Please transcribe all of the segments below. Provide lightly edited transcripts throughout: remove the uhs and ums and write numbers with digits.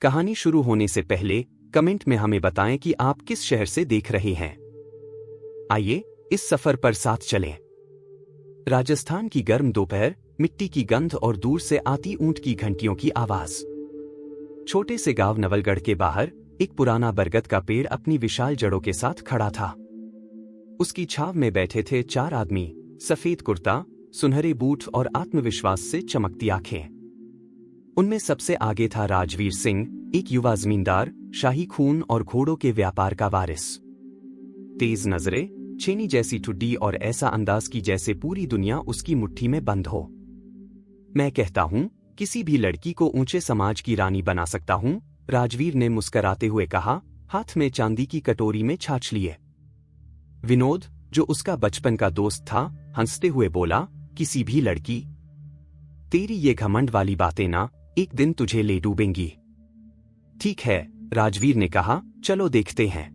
कहानी शुरू होने से पहले कमेंट में हमें बताएं कि आप किस शहर से देख रहे हैं। आइए इस सफर पर साथ चलें। राजस्थान की गर्म दोपहर, मिट्टी की गंध और दूर से आती ऊंट की घंटियों की आवाज। छोटे से गांव नवलगढ़ के बाहर एक पुराना बरगद का पेड़ अपनी विशाल जड़ों के साथ खड़ा था। उसकी छाव में बैठे थे 4 आदमी, सफेद कुर्ता, सुनहरे बूट और आत्मविश्वास से चमकती आंखें। उनमें सबसे आगे था राजवीर सिंह, एक युवा जमींदार, शाही खून और घोड़ों के व्यापार का वारिस। तेज नजरें, छेनी जैसी ठुड्डी और ऐसा अंदाज की जैसे पूरी दुनिया उसकी मुट्ठी में बंद हो। मैं कहता हूं, किसी भी लड़की को ऊंचे समाज की रानी बना सकता हूं, राजवीर ने मुस्कराते हुए कहा, हाथ में चांदी की कटोरी में छाछ लिए। विनोद, जो उसका बचपन का दोस्त था, हंसते हुए बोला, किसी भी लड़की? तेरी ये घमंड वाली बातें ना एक दिन तुझे ले डूबेंगी। ठीक है, राजवीर ने कहा, चलो देखते हैं।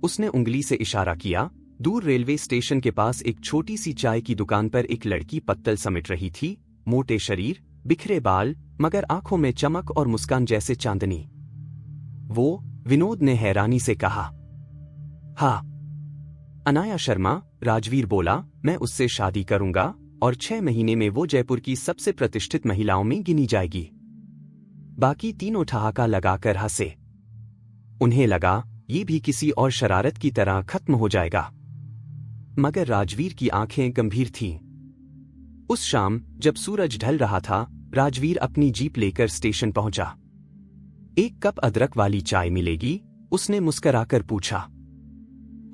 उसने उंगली से इशारा किया। दूर रेलवे स्टेशन के पास एक छोटी सी चाय की दुकान पर एक लड़की पत्तल समेट रही थी। मोटे शरीर, बिखरे बाल, मगर आंखों में चमक और मुस्कान जैसे चांदनी। वो, विनोद ने हैरानी से कहा। हाँ, अनाया शर्मा, राजवीर बोला, मैं उससे शादी करूंगा और 6 महीने में वो जयपुर की सबसे प्रतिष्ठित महिलाओं में गिनी जाएगी। बाकी तीनों ठहाका लगाकर हंसे। उन्हें लगा ये भी किसी और शरारत की तरह खत्म हो जाएगा, मगर राजवीर की आंखें गंभीर थीं। उस शाम जब सूरज ढल रहा था, राजवीर अपनी जीप लेकर स्टेशन पहुंचा। 1 कप अदरक वाली चाय मिलेगी? उसने मुस्कराकर पूछा।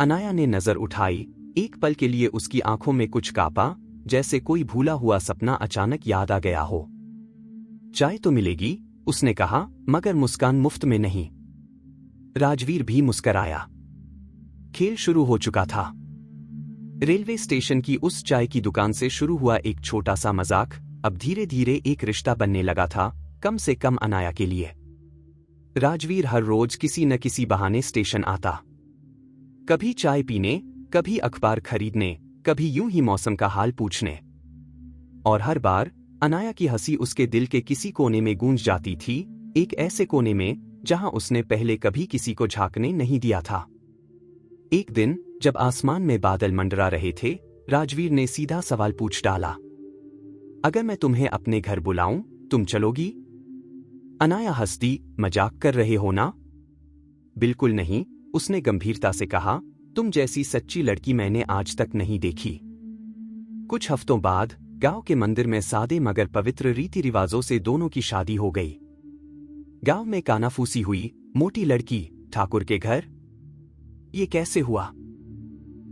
अनाया ने नजर उठाई। एक पल के लिए उसकी आंखों में कुछ कांपा, जैसे कोई भूला हुआ सपना अचानक याद आ गया हो। चाय तो मिलेगी, उसने कहा, मगर मुस्कान मुफ्त में नहीं। राजवीर भी मुस्कराया। खेल शुरू हो चुका था। रेलवे स्टेशन की उस चाय की दुकान से शुरू हुआ एक छोटा सा मजाक अब धीरे धीरे एक रिश्ता बनने लगा था, कम से कम अनाया के लिए। राजवीर हर रोज किसी न किसी बहाने स्टेशन आता। कभी चाय पीने, कभी अखबार खरीदने, कभी यूं ही मौसम का हाल पूछने। और हर बार अनाया की हंसी उसके दिल के किसी कोने में गूंज जाती थी, एक ऐसे कोने में जहां उसने पहले कभी किसी को झांकने नहीं दिया था। एक दिन जब आसमान में बादल मंडरा रहे थे, राजवीर ने सीधा सवाल पूछ डाला, अगर मैं तुम्हें अपने घर बुलाऊं, तुम चलोगी? अनाया हंस दी, मजाक कर रहे हो ना? बिल्कुल नहीं, उसने गंभीरता से कहा, तुम जैसी सच्ची लड़की मैंने आज तक नहीं देखी। कुछ हफ्तों बाद गांव के मंदिर में सादे मगर पवित्र रीति रिवाजों से दोनों की शादी हो गई। गांव में कानाफूसी हुई। मोटी लड़की, ठाकुर के घर। ये कैसे हुआ?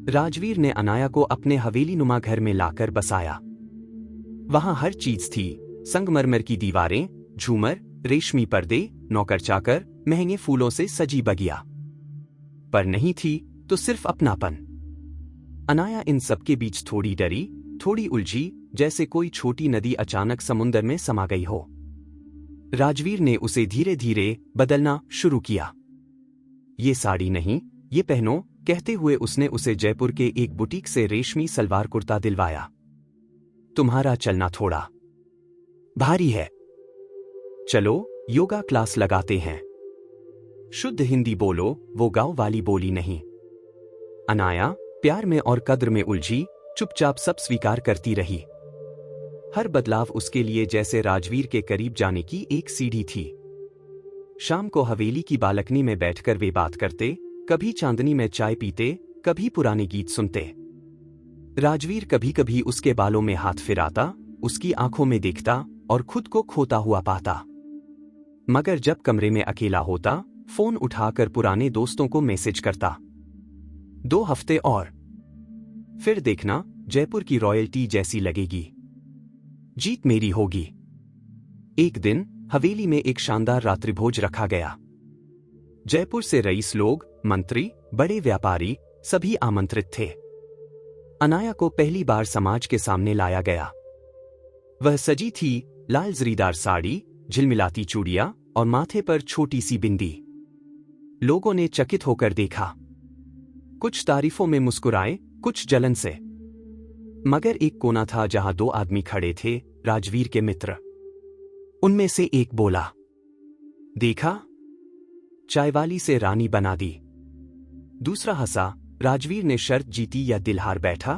राजवीर ने अनाया को अपने हवेलीनुमा घर में लाकर बसाया। वहां हर चीज थी, संगमरमर की दीवारें, झूमर, रेशमी पर्दे, नौकर चाकर, महंगे फूलों से सजी बगिया। पर नहीं थी तो सिर्फ अपनापन। अनाया इन सबके बीच थोड़ी डरी, थोड़ी उलझी, जैसे कोई छोटी नदी अचानक समुंदर में समा गई हो। राजवीर ने उसे धीरे धीरे बदलना शुरू किया। ये साड़ी नहीं, ये पहनो, कहते हुए उसने उसे जयपुर के एक बुटीक से रेशमी सलवार कुर्ता दिलवाया। तुम्हारा चलना थोड़ा भारी है, चलो योगा क्लास लगाते हैं। शुद्ध हिंदी बोलो, वो गांव वाली बोली नहीं। अनाया प्यार में और कद्र में उलझी, चुपचाप सब स्वीकार करती रही। हर बदलाव उसके लिए जैसे राजवीर के करीब जाने की एक सीढ़ी थी। शाम को हवेली की बालकनी में बैठकर वे बात करते, कभी चांदनी में चाय पीते, कभी पुराने गीत सुनते। राजवीर कभी कभी उसके बालों में हाथ फिराता, उसकी आंखों में देखता और खुद को खोता हुआ पाता। मगर जब कमरे में अकेला होता, फोन उठाकर पुराने दोस्तों को मैसेज करता, 2 हफ्ते और फिर देखना, जयपुर की रॉयल्टी जैसी लगेगी, जीत मेरी होगी। एक दिन हवेली में एक शानदार रात्रिभोज रखा गया। जयपुर से रईस लोग, मंत्री, बड़े व्यापारी, सभी आमंत्रित थे। अनाया को पहली बार समाज के सामने लाया गया। वह सजी थी, लाल जरीदार साड़ी, झिलमिलाती चूड़ियां और माथे पर छोटी सी बिंदी। लोगों ने चकित होकर देखा। कुछ तारीफों में मुस्कुराए, कुछ जलन से। मगर एक कोना था जहां 2 आदमी खड़े थे, राजवीर के मित्र। उनमें से एक बोला, देखा, चायवाली से रानी बना दी। दूसरा हंसा, राजवीर ने शर्त जीती या दिल हार बैठा।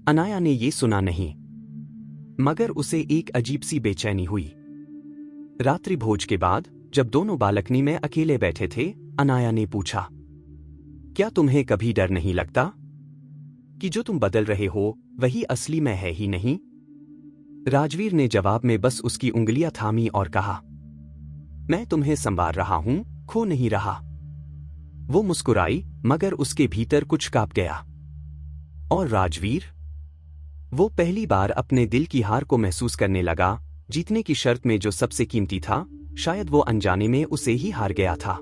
अनाया ने ये सुना नहीं, मगर उसे एक अजीब सी बेचैनी हुई। रात्रि भोज के बाद जब दोनों बालकनी में अकेले बैठे थे, अनाया ने पूछा, क्या तुम्हें कभी डर नहीं लगता कि जो तुम बदल रहे हो वही असली में है ही नहीं? राजवीर ने जवाब में बस उसकी उंगलियां थामी और कहा, मैं तुम्हें संवार रहा हूं, खो नहीं रहा। वो मुस्कुराई, मगर उसके भीतर कुछ कांप गया। और राजवीर? वो पहली बार अपने दिल की हार को महसूस करने लगा। जीतने की शर्त में जो सबसे कीमती था, शायद वो अनजाने में उसे ही हार गया था।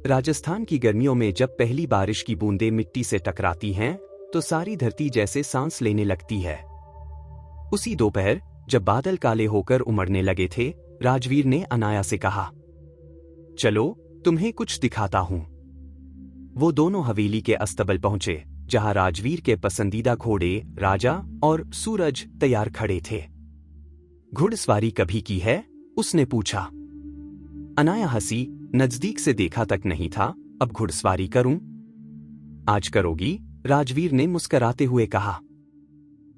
राजस्थान की गर्मियों में जब पहली बारिश की बूंदें मिट्टी से टकराती हैं, तो सारी धरती जैसे सांस लेने लगती है। उसी दोपहर जब बादल काले होकर उमड़ने लगे थे, राजवीर ने अनाया से कहा, चलो तुम्हें कुछ दिखाता हूं। वो दोनों हवेली के अस्तबल पहुंचे, जहां राजवीर के पसंदीदा घोड़े राजा और सूरज तैयार खड़े थे। घुड़सवारी कभी की है? उसने पूछा। अनाया हंसी, नजदीक से देखा तक नहीं था, अब घुड़सवारी करूं? आज करोगी? राजवीर ने मुस्कराते हुए कहा।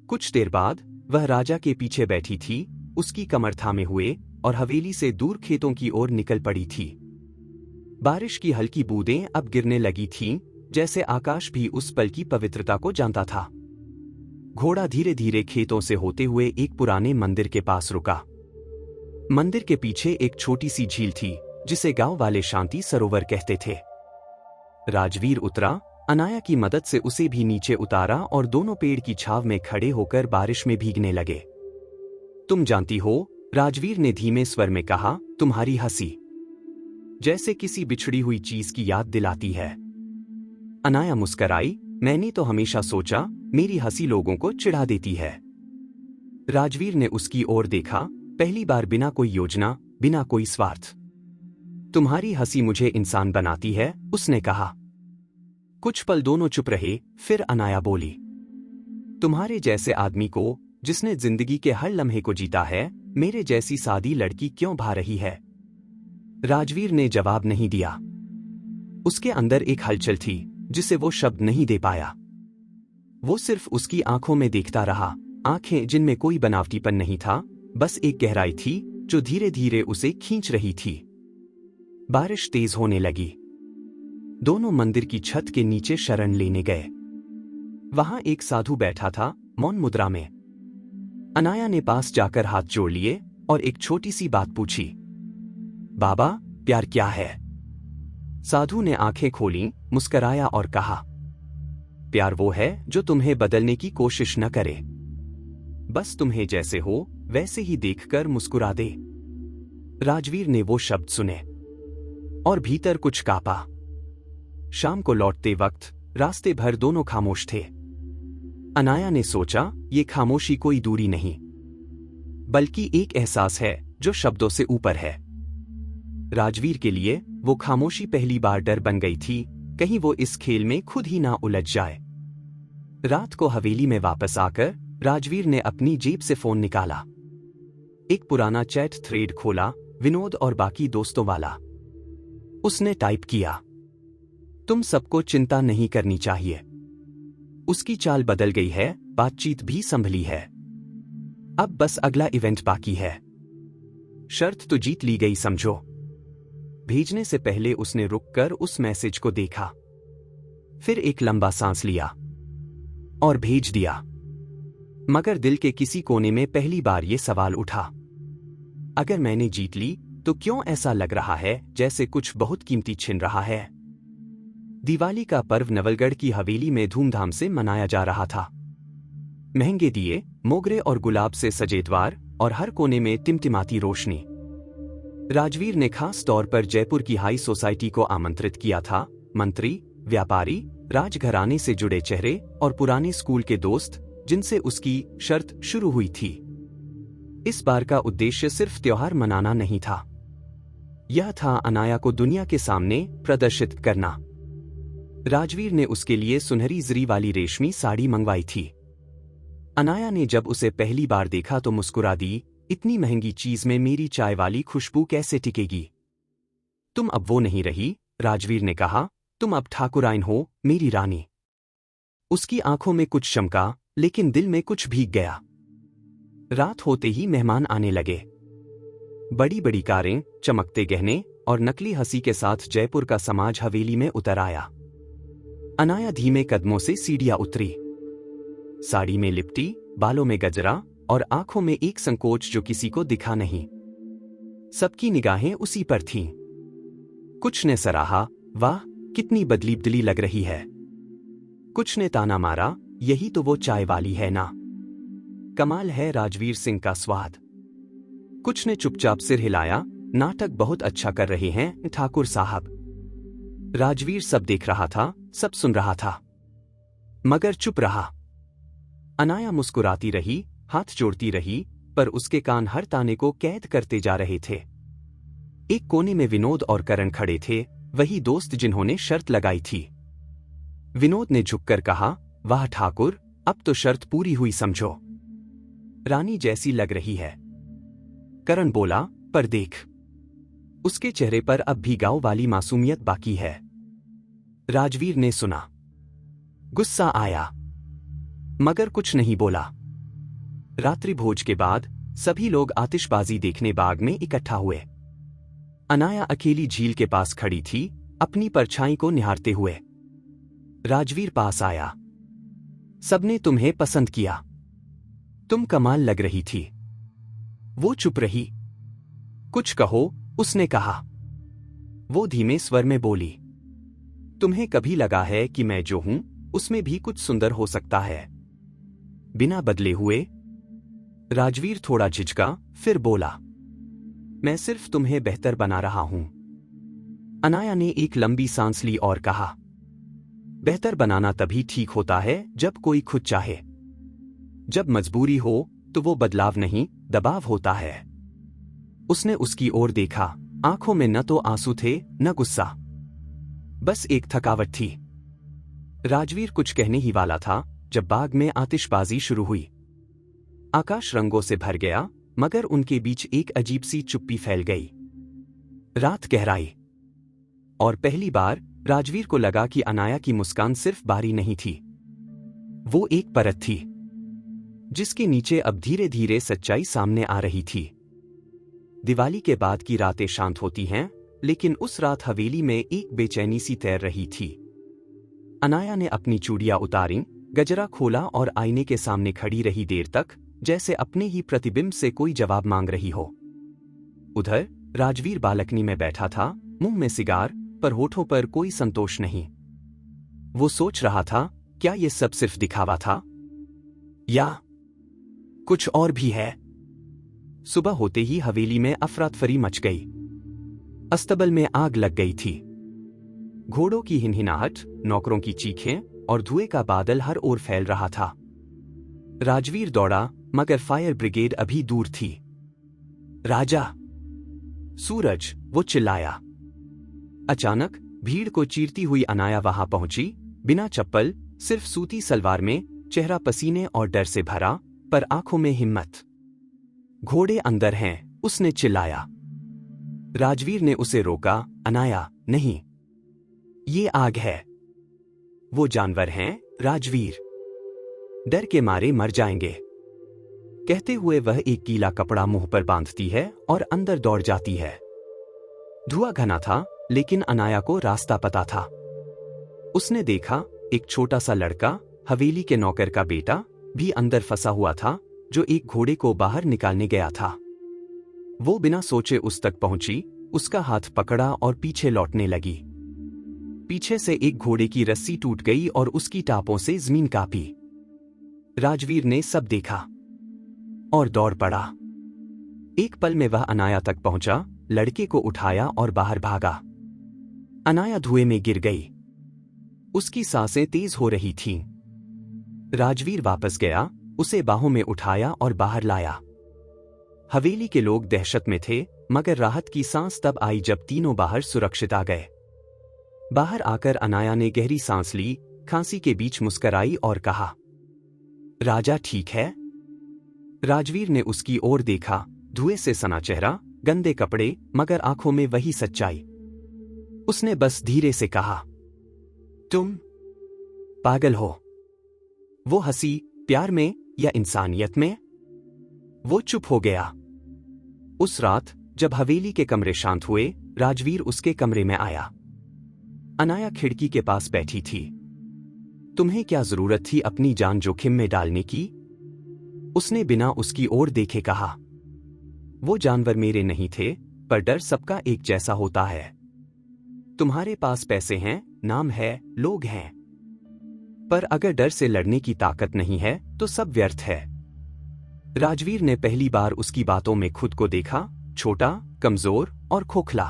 कुछ देर बाद वह राजा के पीछे बैठी थी, उसकी कमर थामे हुए, और हवेली से दूर खेतों की ओर निकल पड़ी थी। बारिश की हल्की बूंदें अब गिरने लगी थीं, जैसे आकाश भी उस पल की पवित्रता को जानता था। घोड़ा धीरे धीरे खेतों से होते हुए एक पुराने मंदिर के पास रुका। मंदिर के पीछे एक छोटी सी झील थी, जिसे गांव वाले शांति सरोवर कहते थे। राजवीर उतरा, अनाया की मदद से उसे भी नीचे उतारा और दोनों पेड़ की छाव में खड़े होकर बारिश में भीगने लगे। तुम जानती हो, राजवीर ने धीमे स्वर में कहा, तुम्हारी हंसी जैसे किसी बिछड़ी हुई चीज की याद दिलाती है। अनाया मुस्कराई, मैंने तो हमेशा सोचा मेरी हंसी लोगों को चिढ़ा देती है। राजवीर ने उसकी ओर देखा, पहली बार बिना कोई योजना, बिना कोई स्वार्थ। तुम्हारी हंसी मुझे इंसान बनाती है, उसने कहा। कुछ पल दोनों चुप रहे, फिर अनाया बोली, तुम्हारे जैसे आदमी को, जिसने जिंदगी के हर लम्हे को जीता है, मेरे जैसी सादी लड़की क्यों भा रही है? राजवीर ने जवाब नहीं दिया। उसके अंदर एक हलचल थी, जिसे वो शब्द नहीं दे पाया। वो सिर्फ उसकी आंखों में देखता रहा, आंखें जिनमें कोई बनावटीपन नहीं था, बस एक गहराई थी जो धीरे धीरे उसे खींच रही थी। बारिश तेज होने लगी। दोनों मंदिर की छत के नीचे शरण लेने गए। वहां एक साधु बैठा था, मौन मुद्रा में। अनाया ने पास जाकर हाथ जोड़ लिए और एक छोटी सी बात पूछी, बाबा, प्यार क्या है? साधु ने आंखें खोलीं, मुस्कराया और कहा, प्यार वो है जो तुम्हें बदलने की कोशिश न करे, बस तुम्हें जैसे हो वैसे ही देखकर मुस्कुरा दे। राजवीर ने वो शब्द सुने और भीतर कुछ कांपा। शाम को लौटते वक्त रास्ते भर दोनों खामोश थे। अनाया ने सोचा, ये खामोशी कोई दूरी नहीं, बल्कि एक एहसास है जो शब्दों से ऊपर है। राजवीर के लिए वो खामोशी पहली बार डर बन गई थी, कहीं वो इस खेल में खुद ही ना उलझ जाए। रात को हवेली में वापस आकर राजवीर ने अपनी जेब से फोन निकाला। एक पुराना चैट थ्रेड खोला, विनोद और बाकी दोस्तों वाला। उसने टाइप किया, तुम सबको चिंता नहीं करनी चाहिए। उसकी चाल बदल गई है, बातचीत भी संभली है। अब बस अगला इवेंट बाकी है। शर्त तो जीत ली गई समझो। भेजने से पहले उसने रुककर उस मैसेज को देखा, फिर एक लंबा सांस लिया और भेज दिया। मगर दिल के किसी कोने में पहली बार ये सवाल उठा, अगर मैंने जीत ली तो क्यों ऐसा लग रहा है जैसे कुछ बहुत कीमती छिन रहा है? दिवाली का पर्व नवलगढ़ की हवेली में धूमधाम से मनाया जा रहा था। महंगे दिए, मोगरे और गुलाब से सजे द्वार और हर कोने में टिमटिमाती रोशनी। राजवीर ने खास तौर पर जयपुर की हाई सोसाइटी को आमंत्रित किया था। मंत्री, व्यापारी, राजघराने से जुड़े चेहरे और पुराने स्कूल के दोस्त, जिनसे उसकी शर्त शुरू हुई थी। इस बार का उद्देश्य सिर्फ त्योहार मनाना नहीं था, यह था अनाया को दुनिया के सामने प्रदर्शित करना। राजवीर ने उसके लिए सुनहरी जरी वाली रेशमी साड़ी मंगवाई थी। अनाया ने जब उसे पहली बार देखा तो मुस्कुरा दी, इतनी महंगी चीज में मेरी चाय वाली खुशबू कैसे टिकेगी? तुम अब वो नहीं रही, राजवीर ने कहा। तुम अब ठाकुराइन हो, मेरी रानी। उसकी आंखों में कुछ चमका, लेकिन दिल में कुछ भीग गया। रात होते ही मेहमान आने लगे। बड़ी बड़ी कारें, चमकते गहने और नकली हंसी के साथ जयपुर का समाज हवेली में उतर आया। अनाया धीमे कदमों से सीढ़ियां उतरी। साड़ी में लिपटी, बालों में गजरा और आंखों में एक संकोच जो किसी को दिखा नहीं। सबकी निगाहें उसी पर थीं। कुछ ने सराहा, वाह कितनी बदली लग रही है। कुछ ने ताना मारा, यही तो वो चाय वाली है ना। कमाल है राजवीर सिंह का स्वाद। कुछ ने चुपचाप सिर हिलाया, नाटक बहुत अच्छा कर रहे हैं ठाकुर साहब। राजवीर सब देख रहा था, सब सुन रहा था, मगर चुप रहा। अनाया मुस्कुराती रही, हाथ जोड़ती रही, पर उसके कान हर ताने को कैद करते जा रहे थे। एक कोने में विनोद और करण खड़े थे, वही दोस्त जिन्होंने शर्त लगाई थी। विनोद ने झुककर कहा, वाह ठाकुर, अब तो शर्त पूरी हुई समझो। रानी जैसी लग रही है। करण बोला, पर देख। उसके चेहरे पर अब भी गांव वाली मासूमियत बाकी है। राजवीर ने सुना। गुस्सा आया, मगर कुछ नहीं बोला। रात्रि भोज के बाद सभी लोग आतिशबाजी देखने बाग में इकट्ठा हुए। अनाया अकेली झील के पास खड़ी थी, अपनी परछाई को निहारते हुए। राजवीर पास आया। सबने तुम्हें पसंद किया। तुम कमाल लग रही थी। वो चुप रही। कुछ कहो, उसने कहा। वो धीमे स्वर में बोली, तुम्हें कभी लगा है कि मैं जो हूं उसमें भी कुछ सुंदर हो सकता है, बिना बदले हुए? राजवीर थोड़ा झिझका, फिर बोला, मैं सिर्फ तुम्हें बेहतर बना रहा हूं। अनाया ने एक लंबी सांस ली और कहा, बेहतर बनाना तभी ठीक होता है जब कोई खुद चाहे। जब मजबूरी हो तो वो बदलाव नहीं, दबाव होता है। उसने उसकी ओर देखा, आंखों में न तो आंसू थे न गुस्सा, बस एक थकावट थी। राजवीर कुछ कहने ही वाला था जब बाग में आतिशबाजी शुरू हुई। आकाश रंगों से भर गया, मगर उनके बीच एक अजीब सी चुप्पी फैल गई। रात गहराई, और पहली बार राजवीर को लगा कि अनाया की मुस्कान सिर्फ बारी नहीं थी, वो एक परत थी जिसके नीचे अब धीरे धीरे सच्चाई सामने आ रही थी। दिवाली के बाद की रातें शांत होती हैं, लेकिन उस रात हवेली में एक बेचैनी सी तैर रही थी। अनाया ने अपनी चूड़ियां उतारीं, गजरा खोला और आईने के सामने खड़ी रही देर तक, जैसे अपने ही प्रतिबिंब से कोई जवाब मांग रही हो। उधर राजवीर बालकनी में बैठा था, मुंह में सिगार, पर होठों पर कोई संतोष नहीं। वो सोच रहा था, क्या ये सब सिर्फ दिखावा था, या कुछ और भी है? सुबह होते ही हवेली में अफरातफरी मच गई। अस्तबल में आग लग गई थी। घोड़ों की हिनहिनाहट, नौकरों की चीखें और धुएं का बादल हर ओर फैल रहा था। राजवीर दौड़ा, मगर फायर ब्रिगेड अभी दूर थी। राजा! सूरज! वो चिल्लाया। अचानक भीड़ को चीरती हुई अनाया वहां पहुंची, बिना चप्पल, सिर्फ सूती सलवार में, चेहरा पसीने और डर से भरा, पर आंखों में हिम्मत। घोड़े अंदर हैं, उसने चिल्लाया। राजवीर ने उसे रोका, अनाया, नहीं, ये आग है। वो जानवर हैं, राजवीर। डर के मारे मर जाएंगे। कहते हुए वह एक गीला कपड़ा मुंह पर बांधती है और अंदर दौड़ जाती है। धुआं घना था, लेकिन अनाया को रास्ता पता था। उसने देखा, एक छोटा सा लड़का, हवेली के नौकर का बेटा, भी अंदर फंसा हुआ था, जो एक घोड़े को बाहर निकालने गया था। वो बिना सोचे उस तक पहुंची, उसका हाथ पकड़ा और पीछे लौटने लगी। पीछे से एक घोड़े की रस्सी टूट गई और उसकी टापों से जमीन कांपी। राजवीर ने सब देखा और दौड़ पड़ा। एक पल में वह अनाया तक पहुंचा, लड़के को उठाया और बाहर भागा। अनाया धुएं में गिर गई। उसकी सांसें तेज हो रही थीं। राजवीर वापस गया, उसे बाहों में उठाया और बाहर लाया। हवेली के लोग दहशत में थे, मगर राहत की सांस तब आई जब तीनों बाहर सुरक्षित आ गए। बाहर आकर अनाया ने गहरी सांस ली, खांसी के बीच मुस्कराई और कहा, राजा ठीक है? राजवीर ने उसकी ओर देखा, धुएं से सना चेहरा, गंदे कपड़े, मगर आंखों में वही सच्चाई। उसने बस धीरे से कहा, तुम पागल हो। वो हंसी, प्यार में या इंसानियत में? वो चुप हो गया। उस रात जब हवेली के कमरे शांत हुए, राजवीर उसके कमरे में आया। अनाया खिड़की के पास बैठी थी। तुम्हें क्या जरूरत थी अपनी जान जोखिम में डालने की? उसने बिना उसकी ओर देखे कहा। वो जानवर मेरे नहीं थे, पर डर सबका एक जैसा होता है। तुम्हारे पास पैसे हैं, नाम है, लोग हैं, पर अगर डर से लड़ने की ताकत नहीं है तो सब व्यर्थ है। राजवीर ने पहली बार उसकी बातों में खुद को देखा, छोटा, कमजोर और खोखला।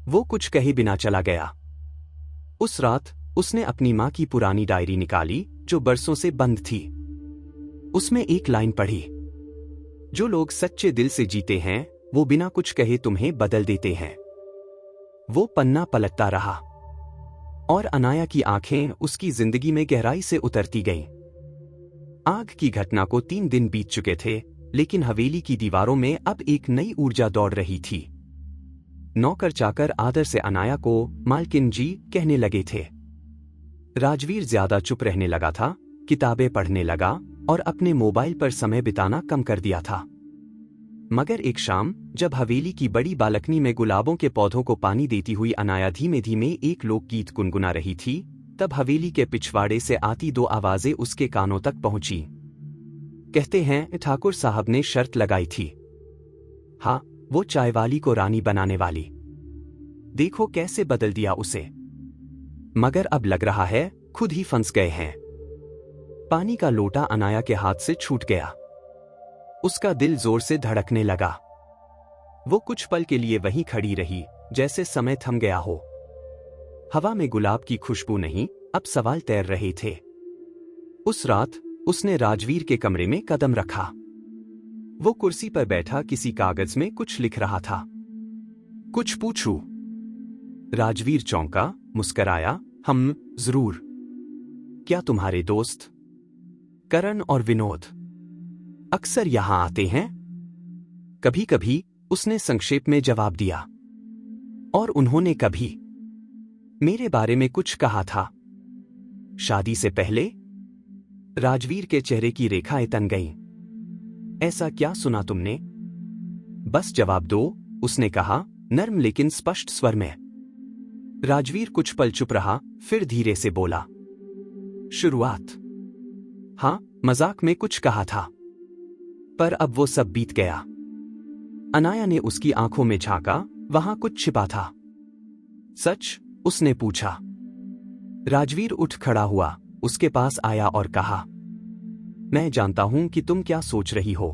वो कुछ कहे बिना चला गया। उस रात उसने अपनी मां की पुरानी डायरी निकाली जो बरसों से बंद थी। उसमें एक लाइन पढ़ी, जो लोग सच्चे दिल से जीते हैं वो बिना कुछ कहे तुम्हें बदल देते हैं। वो पन्ना पलटता रहा और अनाया की आंखें उसकी जिंदगी में गहराई से उतरती गईं। आग की घटना को 3 दिन बीत चुके थे, लेकिन हवेली की दीवारों में अब एक नई ऊर्जा दौड़ रही थी। नौकर चाकर आदर से अनाया को मालकिन जी कहने लगे थे। राजवीर ज्यादा चुप रहने लगा था, किताबें पढ़ने लगा और अपने मोबाइल पर समय बिताना कम कर दिया था। मगर एक शाम जब हवेली की बड़ी बालकनी में गुलाबों के पौधों को पानी देती हुई अनाया धीमे धीमे एक लोकगीत गुनगुना रही थी, तब हवेली के पिछवाड़े से आती 2 आवाजें उसके कानों तक पहुंची। कहते हैं ठाकुर साहब ने शर्त लगाई थी। हाँ, वो चायवाली को रानी बनाने वाली। देखो कैसे बदल दिया उसे। मगर अब लग रहा है खुद ही फंस गए हैं। पानी का लोटा अनाया के हाथ से छूट गया। उसका दिल जोर से धड़कने लगा। वो कुछ पल के लिए वहीं खड़ी रही, जैसे समय थम गया हो। हवा में गुलाब की खुशबू नहीं, अब सवाल तैर रहे थे। उस रात उसने राजवीर के कमरे में कदम रखा। वो कुर्सी पर बैठा किसी कागज में कुछ लिख रहा था। कुछ पूछूं? राजवीर चौंका, मुस्कराया, हम जरूर। क्या तुम्हारे दोस्त करण और विनोद अक्सर यहां आते हैं? कभी कभी, उसने संक्षेप में जवाब दिया। और उन्होंने कभी मेरे बारे में कुछ कहा था? शादी से पहले? राजवीर के चेहरे की रेखाएं तन गईं। ऐसा क्या सुना तुमने? बस जवाब दो, उसने कहा, नर्म लेकिन स्पष्ट स्वर में। राजवीर कुछ पल चुप रहा, फिर धीरे से बोला, शुरुआत। हाँ, मजाक में कुछ कहा था, पर अब वो सब बीत गया। अनाया ने उसकी आंखों में झांका, वहां कुछ छिपा था। सच? उसने पूछा। राजवीर उठ खड़ा हुआ, उसके पास आया और कहा, मैं जानता हूं कि तुम क्या सोच रही हो,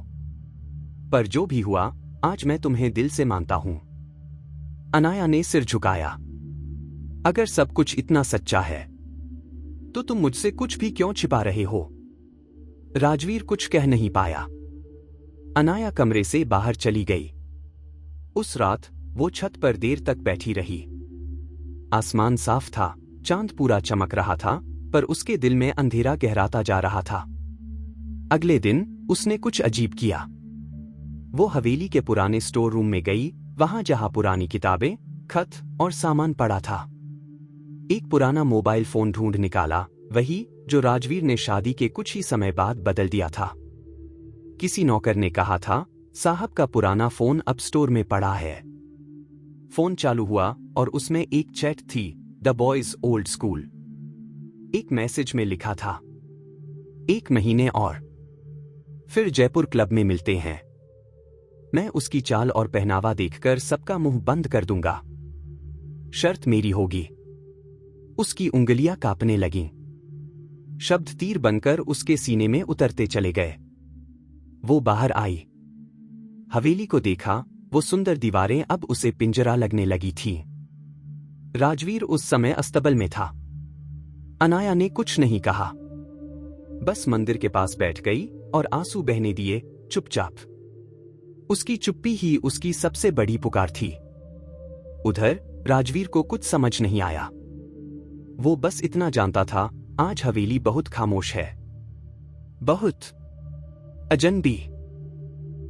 पर जो भी हुआ आज मैं तुम्हें दिल से मानता हूं। अनाया ने सिर झुकाया। अगर सब कुछ इतना सच्चा है तो तुम मुझसे कुछ भी क्यों छिपा रहे हो? राजवीर कुछ कह नहीं पाया। अनाया कमरे से बाहर चली गई। उस रात वो छत पर देर तक बैठी रही। आसमान साफ था, चांद पूरा चमक रहा था, पर उसके दिल में अंधेरा गहराता जा रहा था। अगले दिन उसने कुछ अजीब किया। वो हवेली के पुराने स्टोर रूम में गई, वहां जहां पुरानी किताबें, खत और सामान पड़ा था। एक पुराना मोबाइल फोन ढूंढ निकाला, वही जो राजवीर ने शादी के कुछ ही समय बाद बदल दिया था। किसी नौकर ने कहा था, साहब का पुराना फोन अब स्टोर में पड़ा है। फोन चालू हुआ और उसमें एक चैट थी, द बॉयज ओल्ड स्कूल। एक मैसेज में लिखा था, 1 महीने और फिर जयपुर क्लब में मिलते हैं। मैं उसकी चाल और पहनावा देखकर सबका मुंह बंद कर दूंगा। शर्त मेरी होगी। उसकी उंगलियां कांपने लगीं। शब्द तीर बनकर उसके सीने में उतरते चले गए। वो बाहर आई। हवेली को देखा, वो सुंदर दीवारें अब उसे पिंजरा लगने लगी थीं। राजवीर उस समय अस्तबल में था। अनाया ने कुछ नहीं कहा, बस मंदिर के पास बैठ गई और आंसू बहने दिए, चुपचाप। उसकी चुप्पी ही उसकी सबसे बड़ी पुकार थी। उधर राजवीर को कुछ समझ नहीं आया। वो बस इतना जानता था, आज हवेली बहुत खामोश है, बहुत अजनबी।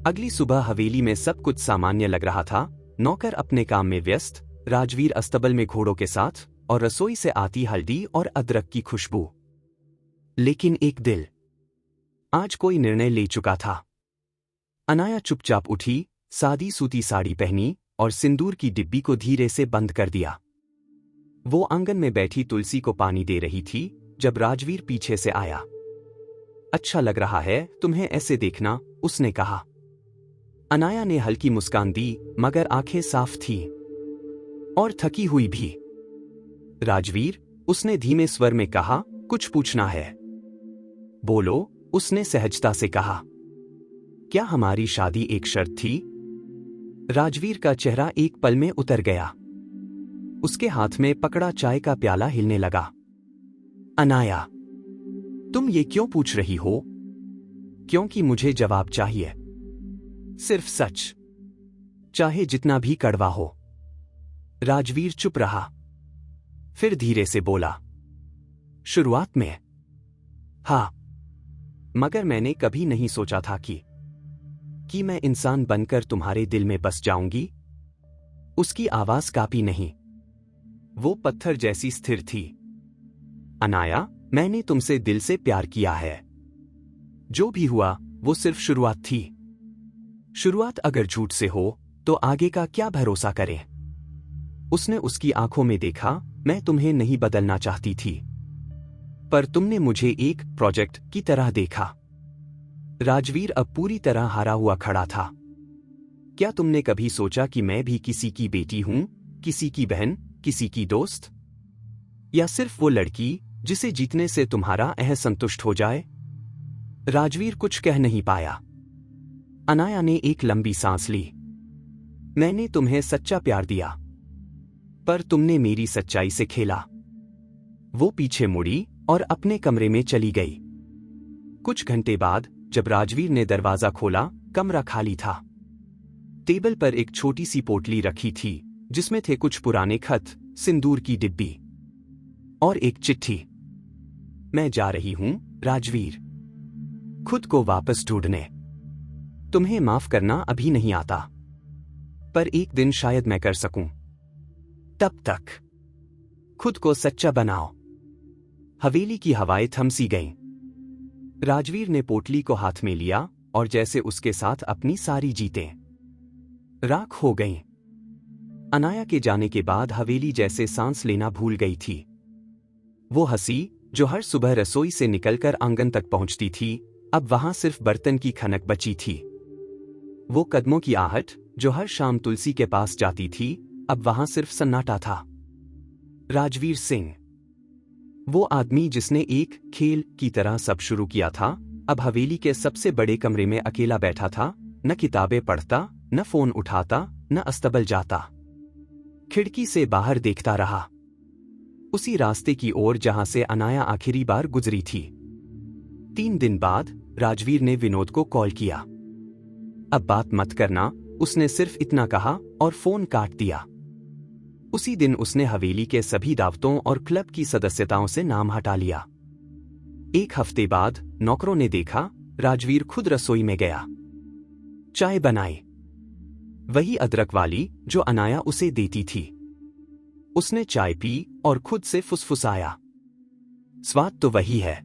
अगली सुबह हवेली में सब कुछ सामान्य लग रहा था। नौकर अपने काम में व्यस्त, राजवीर अस्तबल में घोड़ों के साथ, और रसोई से आती हल्दी और अदरक की खुशबू। लेकिन एक दिल आज कोई निर्णय ले चुका था। अनाया चुपचाप उठी, सादी सूती साड़ी पहनी और सिंदूर की डिब्बी को धीरे से बंद कर दिया। वो आंगन में बैठी तुलसी को पानी दे रही थी जब राजवीर पीछे से आया। अच्छा लग रहा है तुम्हें ऐसे देखना, उसने कहा। अनाया ने हल्की मुस्कान दी, मगर आंखें साफ थीं और थकी हुई भी। राजवीर, उसने धीमे स्वर में कहा, कुछ पूछना है? बोलो, उसने सहजता से कहा। क्या हमारी शादी एक शर्त थी? राजवीर का चेहरा एक पल में उतर गया। उसके हाथ में पकड़ा चाय का प्याला हिलने लगा। अनाया, तुम ये क्यों पूछ रही हो? क्योंकि मुझे जवाब चाहिए। सिर्फ सच, चाहे जितना भी कड़वा हो। राजवीर चुप रहा, फिर धीरे से बोला, शुरुआत में हाँ, मगर मैंने कभी नहीं सोचा था कि मैं इंसान बनकर तुम्हारे दिल में बस जाऊंगी। उसकी आवाज कांपी नहीं, वो पत्थर जैसी स्थिर थी। अनाया, मैंने तुमसे दिल से प्यार किया है। जो भी हुआ वो सिर्फ शुरुआत थी। शुरुआत अगर झूठ से हो तो आगे का क्या भरोसा करें? उसने उसकी आंखों में देखा। मैं तुम्हें नहीं बदलना चाहती थी, पर तुमने मुझे एक प्रोजेक्ट की तरह देखा। राजवीर अब पूरी तरह हारा हुआ खड़ा था। क्या तुमने कभी सोचा कि मैं भी किसी की बेटी हूं, किसी की बहन, किसी की दोस्त, या सिर्फ वो लड़की जिसे जीतने से तुम्हारा असंतुष्ट हो जाए? राजवीर कुछ कह नहीं पाया। अनाया ने एक लंबी सांस ली। मैंने तुम्हें सच्चा प्यार दिया, पर तुमने मेरी सच्चाई से खेला। वो पीछे मुड़ी और अपने कमरे में चली गई। कुछ घंटे बाद जब राजवीर ने दरवाजा खोला, कमरा खाली था। टेबल पर एक छोटी सी पोटली रखी थी जिसमें थे कुछ पुराने खत, सिंदूर की डिब्बी और एक चिट्ठी। मैं जा रही हूं राजवीर, खुद को वापस ढूंढने। तुम्हें माफ करना अभी नहीं आता, पर एक दिन शायद मैं कर सकूं। तब तक खुद को सच्चा बनाओ। हवेली की हवाएं थम सी गईं। राजवीर ने पोटली को हाथ में लिया और जैसे उसके साथ अपनी सारी जीतें राख हो गईं। अनाया के जाने के बाद हवेली जैसे सांस लेना भूल गई थी। वो हंसी जो हर सुबह रसोई से निकलकर आंगन तक पहुंचती थी, अब वहां सिर्फ बर्तन की खनक बची थी। वो कदमों की आहट जो हर शाम तुलसी के पास जाती थी, अब वहां सिर्फ सन्नाटा था। राजवीर सिंह, वो आदमी जिसने एक खेल की तरह सब शुरू किया था, अब हवेली के सबसे बड़े कमरे में अकेला बैठा था। न किताबें पढ़ता, न फोन उठाता, न अस्तबल जाता। खिड़की से बाहर देखता रहा, उसी रास्ते की ओर जहां से अनाया आखिरी बार गुजरी थी। 3 दिन बाद राजवीर ने विनोद को कॉल किया। अब बात मत करना, उसने सिर्फ इतना कहा और फोन काट दिया। उसी दिन उसने हवेली के सभी दावतों और क्लब की सदस्यताओं से नाम हटा लिया। 1 हफ्ते बाद नौकरों ने देखा, राजवीर खुद रसोई में गया। चाय बनाई, वही अदरक वाली जो अनाया उसे देती थी। उसने चाय पी और खुद से फुसफुसाया, स्वाद तो वही है,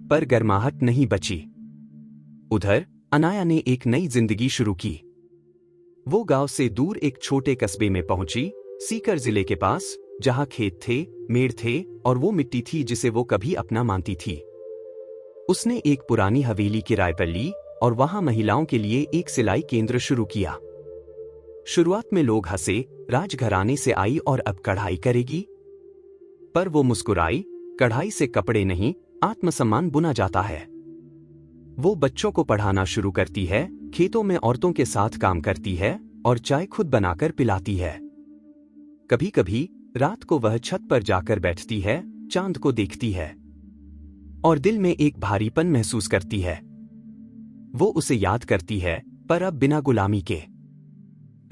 पर गर्माहट नहीं बची। उधर अनाया ने एक नई जिंदगी शुरू की। वो गांव से दूर एक छोटे कस्बे में पहुंची, सीकर जिले के पास, जहां खेत थे, मेड़ थे और वो मिट्टी थी जिसे वो कभी अपना मानती थी। उसने एक पुरानी हवेली किराए पर ली और वहां महिलाओं के लिए एक सिलाई केंद्र शुरू किया। शुरुआत में लोग हंसे, राजघराने से आई और अब कढ़ाई करेगी। पर वो मुस्कुराई, कढ़ाई से कपड़े नहीं, आत्मसम्मान बुना जाता है। वो बच्चों को पढ़ाना शुरू करती है, खेतों में औरतों के साथ काम करती है और चाय खुद बनाकर पिलाती है। कभी कभी रात को वह छत पर जाकर बैठती है, चांद को देखती है और दिल में एक भारीपन महसूस करती है। वो उसे याद करती है, पर अब बिना गुलामी के।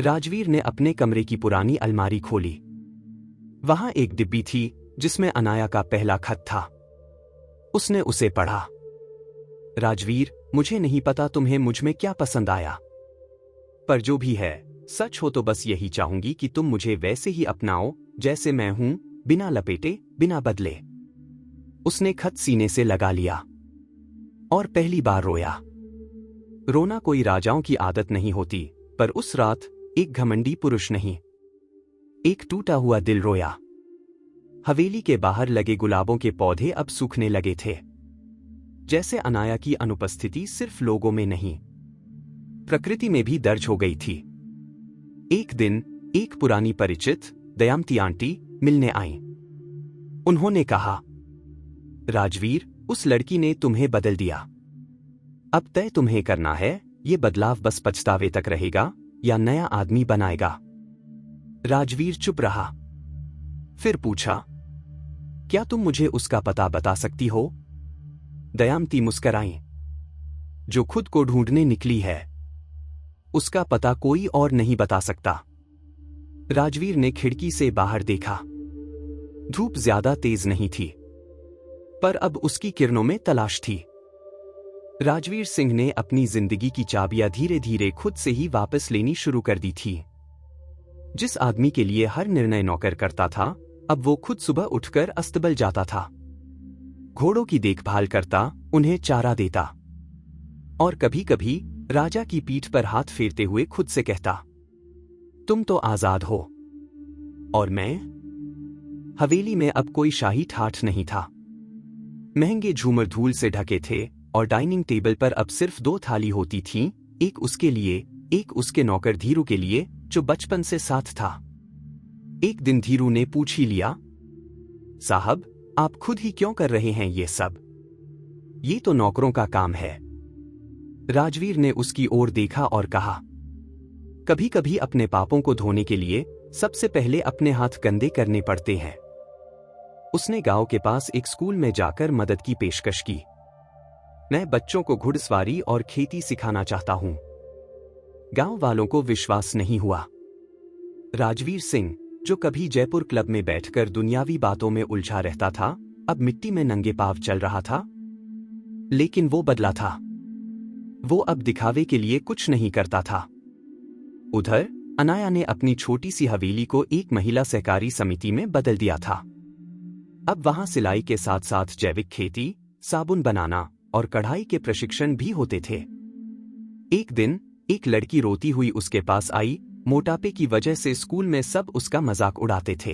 राजवीर ने अपने कमरे की पुरानी अलमारी खोली। वहां एक डिब्बी थी जिसमें अनाया का पहला खत था। उसने उसे पढ़ा। राजवीर, मुझे नहीं पता तुम्हें मुझ में क्या पसंद आया, पर जो भी है सच हो तो बस यही चाहूंगी कि तुम मुझे वैसे ही अपनाओ जैसे मैं हूं, बिना लपेटे, बिना बदले। उसने खत सीने से लगा लिया और पहली बार रोया। रोना कोई राजाओं की आदत नहीं होती, पर उस रात एक घमंडी पुरुष नहीं, एक टूटा हुआ दिल रोया। हवेली के बाहर लगे गुलाबों के पौधे अब सूखने लगे थे, जैसे अनाया की अनुपस्थिति सिर्फ लोगों में नहीं, प्रकृति में भी दर्ज हो गई थी। एक दिन एक पुरानी परिचित दयामती आंटी मिलने आईं। उन्होंने कहा, राजवीर, उस लड़की ने तुम्हें बदल दिया। अब तय तुम्हें करना है, ये बदलाव बस पछतावे तक रहेगा या नया आदमी बनाएगा। राजवीर चुप रहा, फिर पूछा, क्या तुम मुझे उसका पता बता सकती हो? दयामती मुस्कराईं, जो खुद को ढूंढने निकली है, उसका पता कोई और नहीं बता सकता। राजवीर ने खिड़की से बाहर देखा। धूप ज्यादा तेज नहीं थी, पर अब उसकी किरणों में तलाश थी। राजवीर सिंह ने अपनी जिंदगी की चाबियां धीरे धीरे खुद से ही वापस लेनी शुरू कर दी थी। जिस आदमी के लिए हर निर्णय नौकर करता था, अब वो खुद सुबह उठकर अस्तबल जाता था, घोड़ों की देखभाल करता, उन्हें चारा देता, और कभी कभी राजा की पीठ पर हाथ फेरते हुए खुद से कहता, तुम तो आजाद हो और मैं? हवेली में अब कोई शाही ठाठ नहीं था। महंगे झूमर धूल से ढके थे और डाइनिंग टेबल पर अब सिर्फ 2 थाली होती थीं, एक उसके लिए, एक उसके नौकर धीरू के लिए, जो बचपन से साथ था। एक दिन धीरू ने पूछ ही लिया, साहब, आप खुद ही क्यों कर रहे हैं ये सब? ये तो नौकरों का काम है। राजवीर ने उसकी ओर देखा और कहा, कभी कभी अपने पापों को धोने के लिए सबसे पहले अपने हाथ गंदे करने पड़ते हैं। उसने गांव के पास एक स्कूल में जाकर मदद की पेशकश की। मैं बच्चों को घुड़सवारी और खेती सिखाना चाहता हूं। गांव वालों को विश्वास नहीं हुआ। राजवीर सिंह, जो कभी जयपुर क्लब में बैठकर दुनियावी बातों में उलझा रहता था, अब मिट्टी में नंगे पांव चल रहा था। लेकिन वो बदला था। वो अब दिखावे के लिए कुछ नहीं करता था। उधर अनाया ने अपनी छोटी सी हवेली को एक महिला सहकारी समिति में बदल दिया था। अब वहां सिलाई के साथ साथ जैविक खेती, साबुन बनाना और कढ़ाई के प्रशिक्षण भी होते थे। एक दिन एक लड़की रोती हुई उसके पास आई। मोटापे की वजह से स्कूल में सब उसका मजाक उड़ाते थे।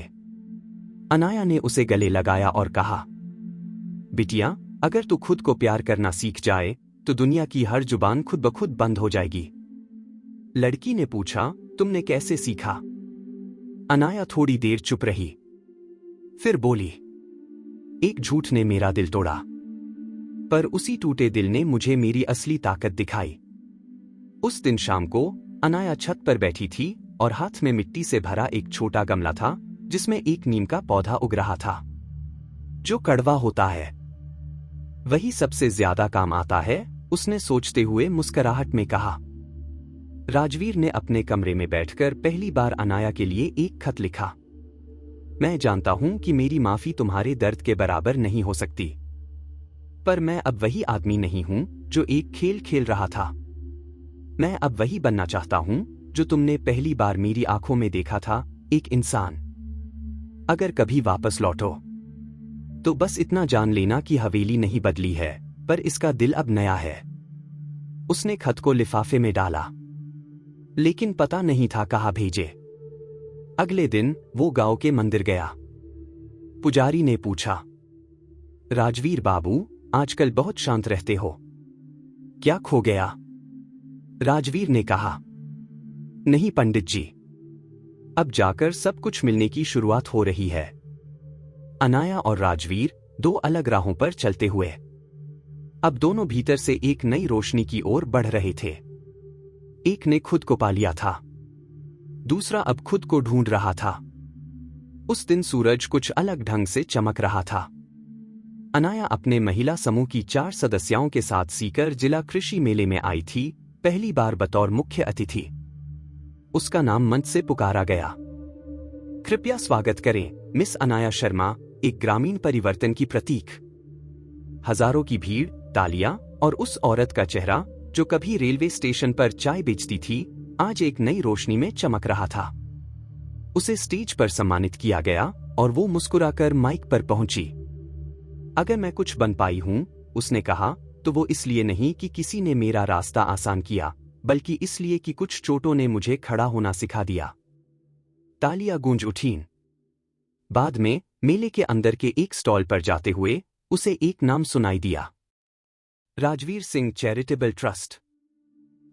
अनाया ने उसे गले लगाया और कहा, बिटिया, अगर तू खुद को प्यार करना सीख जाए तो दुनिया की हर जुबान खुद ब खुद बंद हो जाएगी। लड़की ने पूछा, तुमने कैसे सीखा? अनाया थोड़ी देर चुप रही, फिर बोली, एक झूठ ने मेरा दिल तोड़ा, पर उसी टूटे दिल ने मुझे मेरी असली ताकत दिखाई। उस दिन शाम को अनाया छत पर बैठी थी और हाथ में मिट्टी से भरा एक छोटा गमला था, जिसमें एक नीम का पौधा उग रहा था। जो कड़वा होता है वही सबसे ज्यादा काम आता है, उसने सोचते हुए मुस्कुराहट में कहा। राजवीर ने अपने कमरे में बैठकर पहली बार अनाया के लिए एक खत लिखा। मैं जानता हूं कि मेरी माफी तुम्हारे दर्द के बराबर नहीं हो सकती, पर मैं अब वही आदमी नहीं हूं जो एक खेल खेल रहा था। मैं अब वही बनना चाहता हूं जो तुमने पहली बार मेरी आंखों में देखा था, एक इंसान। अगर कभी वापस लौटो तो बस इतना जान लेना कि हवेली नहीं बदली है, पर इसका दिल अब नया है। उसने खत को लिफाफे में डाला, लेकिन पता नहीं था कहाँ भेजे। अगले दिन वो गांव के मंदिर गया। पुजारी ने पूछा, राजवीर बाबू, आजकल बहुत शांत रहते हो, क्या खो गया? राजवीर ने कहा, नहीं पंडित जी, अब जाकर सब कुछ मिलने की शुरुआत हो रही है। अनाया और राजवीर 2 अलग राहों पर चलते हुए अब दोनों भीतर से एक नई रोशनी की ओर बढ़ रहे थे। एक ने खुद को पा लिया था, दूसरा अब खुद को ढूंढ रहा था। उस दिन सूरज कुछ अलग ढंग से चमक रहा था। अनाया अपने महिला समूह की 4 सदस्यों के साथ सीकर जिला कृषि मेले में आई थी, पहली बार बतौर मुख्य अतिथि। उसका नाम मंच से पुकारा गया। कृपया स्वागत करें मिस अनाया शर्मा, एक ग्रामीण परिवर्तन की प्रतीक। हजारों की भीड़, तालियां और उस औरत का चेहरा जो कभी रेलवे स्टेशन पर चाय बेचती थी, आज एक नई रोशनी में चमक रहा था। उसे स्टेज पर सम्मानित किया गया और वो मुस्कुराकर माइक पर पहुंची। अगर मैं कुछ बन पाई हूं, उसने कहा, तो वो इसलिए नहीं कि किसी ने मेरा रास्ता आसान किया, बल्कि इसलिए कि कुछ चोटों ने मुझे खड़ा होना सिखा दिया। तालियां गूंज उठीं। बाद में मेले के अंदर के एक स्टॉल पर जाते हुए उसे एक नाम सुनाई दिया, राजवीर सिंह चैरिटेबल ट्रस्ट।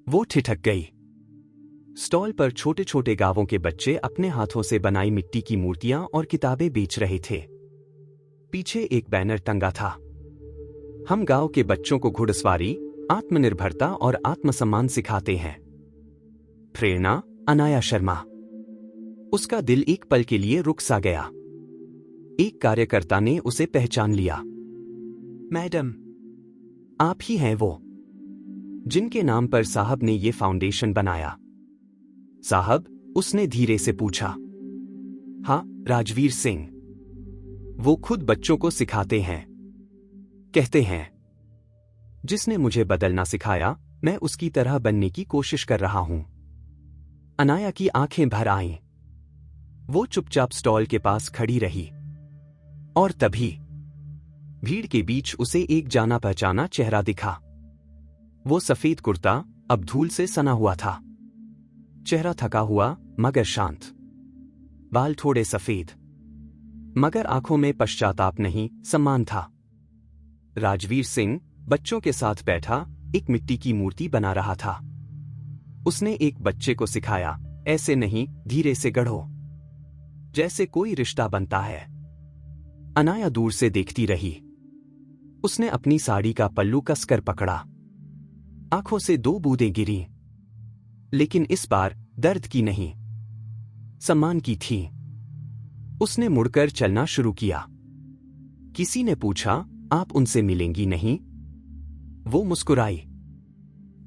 वो ठिठक गई। स्टॉल पर छोटे छोटे गांवों के बच्चे अपने हाथों से बनाई मिट्टी की मूर्तियां और किताबें बेच रहे थे। पीछे एक बैनर टंगा था, हम गांव के बच्चों को घुड़सवारी, आत्मनिर्भरता और आत्मसम्मान सिखाते हैं। प्रेरणा, अनाया शर्मा। उसका दिल एक पल के लिए रुक सा गया। एक कार्यकर्ता ने उसे पहचान लिया। मैडम, आप ही हैं वो जिनके नाम पर साहब ने ये फाउंडेशन बनाया? साहब, उसने धीरे से पूछा। हाँ, राजवीर सिंह। वो खुद बच्चों को सिखाते हैं। कहते हैं, जिसने मुझे बदलना सिखाया, मैं उसकी तरह बनने की कोशिश कर रहा हूं। अनाया की आंखें भर आईं। वो चुपचाप स्टॉल के पास खड़ी रही। और तभी भीड़ के बीच उसे एक जाना पहचाना चेहरा दिखा। वो सफेद कुर्ता अब धूल से सना हुआ था। चेहरा थका हुआ मगर शांत। बाल थोड़े सफेद, मगर आंखों में पश्चाताप नहीं, सम्मान था। राजवीर सिंह बच्चों के साथ बैठा एक मिट्टी की मूर्ति बना रहा था। उसने एक बच्चे को सिखाया, ऐसे नहीं, धीरे से गढ़ो, जैसे कोई रिश्ता बनता है। अनाया दूर से देखती रही। उसने अपनी साड़ी का पल्लू कसकर पकड़ा। आंखों से 2 बूंदें गिरी, लेकिन इस बार दर्द की नहीं, सम्मान की थी। उसने मुड़कर चलना शुरू किया। किसी ने पूछा, आप उनसे मिलेंगी नहीं? वो मुस्कुराई।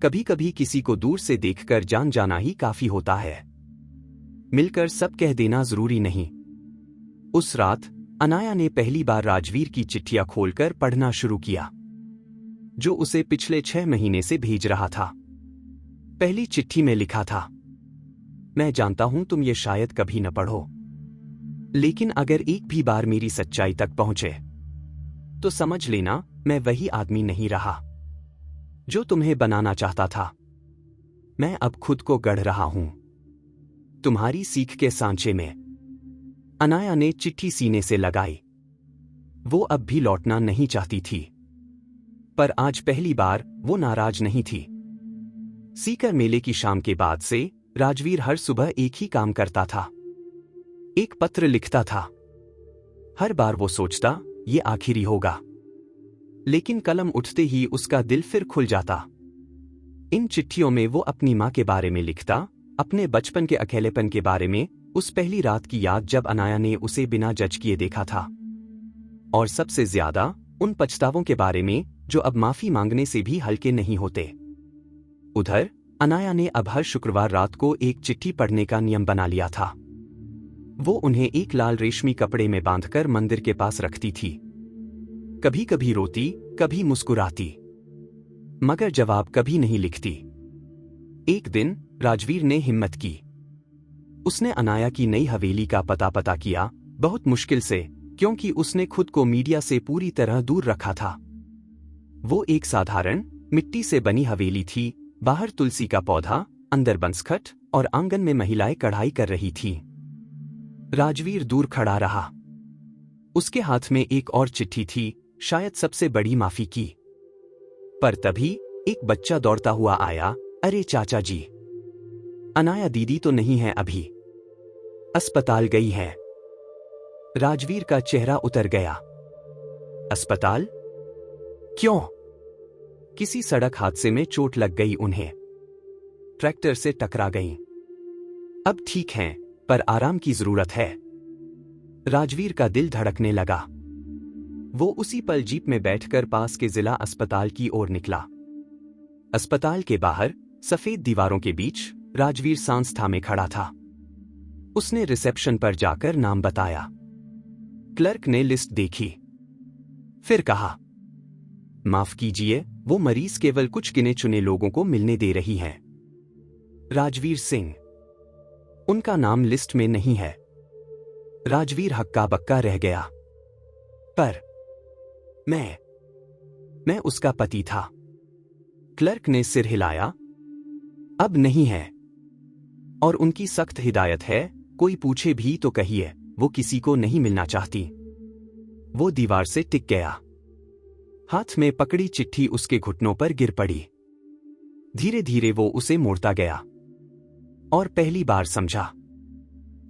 कभी कभी किसी को दूर से देखकर जान जाना ही काफी होता है, मिलकर सब कह देना जरूरी नहीं। उस रात अनाया ने पहली बार राजवीर की चिट्ठियां खोलकर पढ़ना शुरू किया, जो उसे पिछले 6 महीने से भेज रहा था। पहली चिट्ठी में लिखा था, मैं जानता हूं तुम ये शायद कभी न पढ़ो, लेकिन अगर एक भी बार मेरी सच्चाई तक पहुंचे तो समझ लेना मैं वही आदमी नहीं रहा जो तुम्हें बनाना चाहता था। मैं अब खुद को गढ़ रहा हूं, तुम्हारी सीख के सांचे में। अनाया ने चिट्ठी सीने से लगाई। वो अब भी लौटना नहीं चाहती थी, पर आज पहली बार वो नाराज नहीं थी। सीकर मेले की शाम के बाद से राजवीर हर सुबह एक ही काम करता था, एक पत्र लिखता था। हर बार वो सोचता, ये आखिरी होगा, लेकिन कलम उठते ही उसका दिल फिर खुल जाता। इन चिट्ठियों में वो अपनी मां के बारे में लिखता, अपने बचपन के अकेलेपन के बारे में, उस पहली रात की याद जब अनाया ने उसे बिना जज किए देखा था, और सबसे ज्यादा उन पछतावों के बारे में जो अब माफी मांगने से भी हल्के नहीं होते। उधर अनाया ने अब हर शुक्रवार रात को एक चिट्ठी पढ़ने का नियम बना लिया था। वो उन्हें एक लाल रेशमी कपड़े में बांधकर मंदिर के पास रखती थी। कभी कभी रोती, कभी मुस्कुराती, मगर जवाब कभी नहीं लिखती। एक दिन राजवीर ने हिम्मत की। उसने अनाया की नई हवेली का पता किया, बहुत मुश्किल से, क्योंकि उसने खुद को मीडिया से पूरी तरह दूर रखा था। वो एक साधारण मिट्टी से बनी हवेली थी। बाहर तुलसी का पौधा, अंदर बंसखट और आंगन में महिलाएं कढ़ाई कर रही थीं। राजवीर दूर खड़ा रहा। उसके हाथ में एक और चिट्ठी थी, शायद सबसे बड़ी माफी की। पर तभी एक बच्चा दौड़ता हुआ आया, अरे चाचा जी, अनाया दीदी तो नहीं है अभी, अस्पताल गई है। राजवीर का चेहरा उतर गया। अस्पताल? क्यों? किसी सड़क हादसे में चोट लग गई उन्हें, ट्रैक्टर से टकरा गईं। अब ठीक हैं, पर आराम की जरूरत है। राजवीर का दिल धड़कने लगा। वो उसी पल जीप में बैठकर पास के जिला अस्पताल की ओर निकला। अस्पताल के बाहर सफेद दीवारों के बीच राजवीर सांस थामे खड़ा था। उसने रिसेप्शन पर जाकर नाम बताया। क्लर्क ने लिस्ट देखी, फिर कहा, माफ कीजिए, वो मरीज केवल कुछ गिने चुने लोगों को मिलने दे रही हैं। राजवीर सिंह, उनका नाम लिस्ट में नहीं है। राजवीर हक्का बक्का रह गया। पर मैं उसका पति था। क्लर्क ने सिर हिलाया। अब नहीं है। और उनकी सख्त हिदायत है, कोई पूछे भी तो कहिए वो किसी को नहीं मिलना चाहती। वो दीवार से टिक गया। हाथ में पकड़ी चिट्ठी उसके घुटनों पर गिर पड़ी। धीरे धीरे वो उसे मोड़ता गया और पहली बार समझा,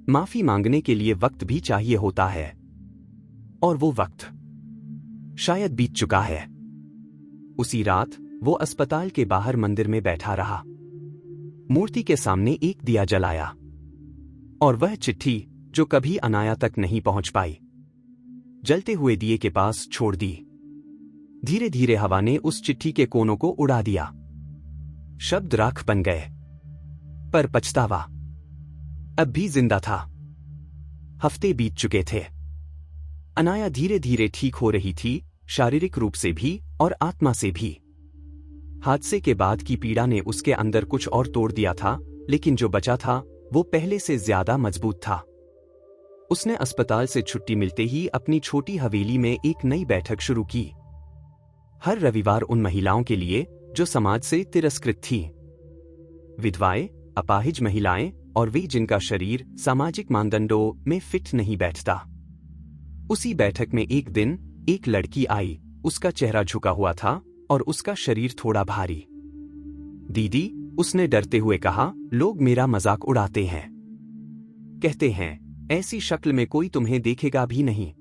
माफी मांगने के लिए वक्त भी चाहिए होता है, और वो वक्त शायद बीत चुका है। उसी रात वो अस्पताल के बाहर मंदिर में बैठा रहा, मूर्ति के सामने एक दिया जलाया, और वह चिट्ठी जो कभी अनाया तक नहीं पहुंच पाई, जलते हुए दिए के पास छोड़ दी। धीरे धीरे हवा ने उस चिट्ठी के कोनों को उड़ा दिया। शब्द राख बन गए, पर पछतावा अब भी जिंदा था। हफ्ते बीत चुके थे। अनाया धीरे धीरे ठीक हो रही थी, शारीरिक रूप से भी और आत्मा से भी। हादसे के बाद की पीड़ा ने उसके अंदर कुछ और तोड़ दिया था, लेकिन जो बचा था वो पहले से ज्यादा मजबूत था। उसने अस्पताल से छुट्टी मिलते ही अपनी छोटी हवेली में एक नई बैठक शुरू की। हर रविवार उन महिलाओं के लिए जो समाज से तिरस्कृत थी, विधवाएं, अपाहिज महिलाएं और वे जिनका शरीर सामाजिक मानदंडों में फिट नहीं बैठता। उसी बैठक में एक दिन एक लड़की आई। उसका चेहरा झुका हुआ था और उसका शरीर थोड़ा भारी। दीदी, उसने डरते हुए कहा, लोग मेरा मजाक उड़ाते हैं। कहते हैं ऐसी शक्ल में कोई तुम्हें देखेगा भी नहीं।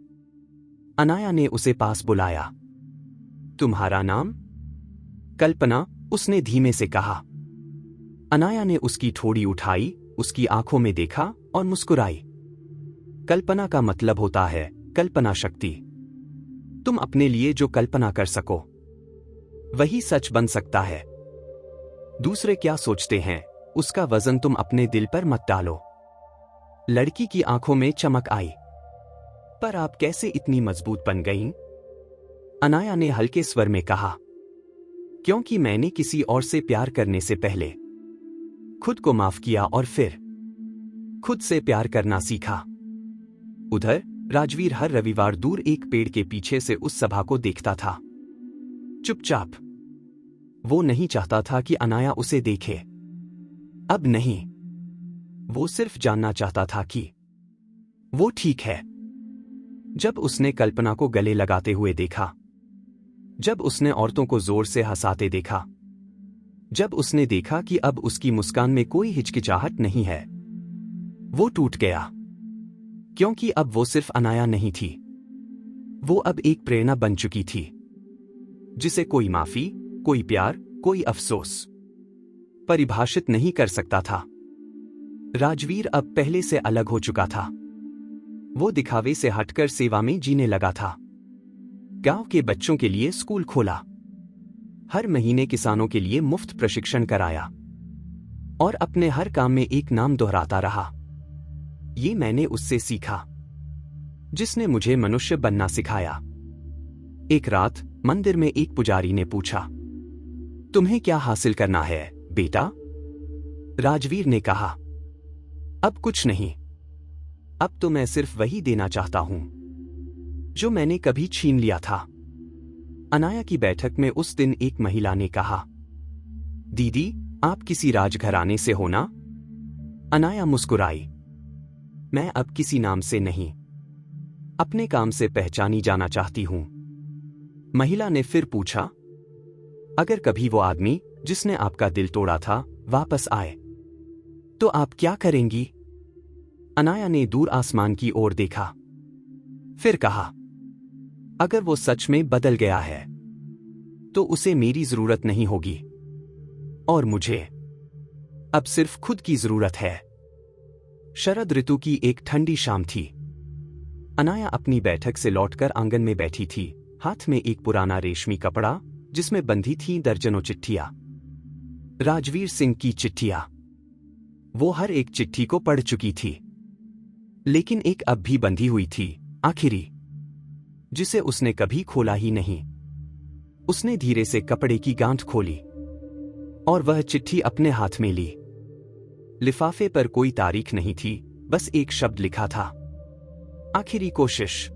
अनाया ने उसे पास बुलाया। तुम्हारा नाम? कल्पना, उसने धीमे से कहा। अनाया ने उसकी ठोड़ी उठाई, उसकी आंखों में देखा और मुस्कुराई। कल्पना का मतलब होता है कल्पना शक्ति। तुम अपने लिए जो कल्पना कर सको वही सच बन सकता है। दूसरे क्या सोचते हैं उसका वजन तुम अपने दिल पर मत डालो। लड़की की आंखों में चमक आई। पर आप कैसे इतनी मजबूत बन गईं? अनाया ने हल्के स्वर में कहा, क्योंकि मैंने किसी और से प्यार करने से पहले खुद को माफ किया और फिर खुद से प्यार करना सीखा। उधर राजवीर हर रविवार दूर एक पेड़ के पीछे से उस सभा को देखता था, चुपचाप। वो नहीं चाहता था कि अनाया उसे देखे। अब नहीं, वो सिर्फ जानना चाहता था कि वो ठीक है। जब उसने कल्पना को गले लगाते हुए देखा, जब उसने औरतों को जोर से हंसाते देखा, जब उसने देखा कि अब उसकी मुस्कान में कोई हिचकिचाहट नहीं है, वो टूट गया। क्योंकि अब वो सिर्फ अनाया नहीं थी, वो अब एक प्रेरणा बन चुकी थी, जिसे कोई माफी, कोई प्यार, कोई अफसोस परिभाषित नहीं कर सकता था। राजवीर अब पहले से अलग हो चुका था। वो दिखावे से हटकर सेवा में जीने लगा था। गांव के बच्चों के लिए स्कूल खोला, हर महीने किसानों के लिए मुफ्त प्रशिक्षण कराया, और अपने हर काम में एक नाम दोहराता रहा, ये मैंने उससे सीखा जिसने मुझे मनुष्य बनना सिखाया। एक रात मंदिर में एक पुजारी ने पूछा, तुम्हें क्या हासिल करना है बेटा? राजवीर ने कहा, अब कुछ नहीं। अब तो मैं सिर्फ वही देना चाहता हूं जो मैंने कभी छीन लिया था। अनाया की बैठक में उस दिन एक महिला ने कहा, दीदी, आप किसी राजघराने से हो ना? अनाया मुस्कुराई। मैं अब किसी नाम से नहीं, अपने काम से पहचानी जाना चाहती हूं। महिला ने फिर पूछा, अगर कभी वो आदमी जिसने आपका दिल तोड़ा था वापस आए तो आप क्या करेंगी? अनाया ने दूर आसमान की ओर देखा, फिर कहा, अगर वो सच में बदल गया है तो उसे मेरी जरूरत नहीं होगी, और मुझे अब सिर्फ खुद की जरूरत है। शरद ऋतु की एक ठंडी शाम थी। अनाया अपनी बैठक से लौटकर आंगन में बैठी थी, हाथ में एक पुराना रेशमी कपड़ा जिसमें बंधी थीं दर्जनों चिट्ठियां। राजवीर सिंह की चिट्ठियां। वो हर एक चिट्ठी को पढ़ चुकी थी, लेकिन एक अब भी बंधी हुई थी, आखिरी, जिसे उसने कभी खोला ही नहीं। उसने धीरे से कपड़े की गांठ खोली और वह चिट्ठी अपने हाथ में ली। लिफाफे पर कोई तारीख नहीं थी, बस एक शब्द लिखा था, आखिरी कोशिश।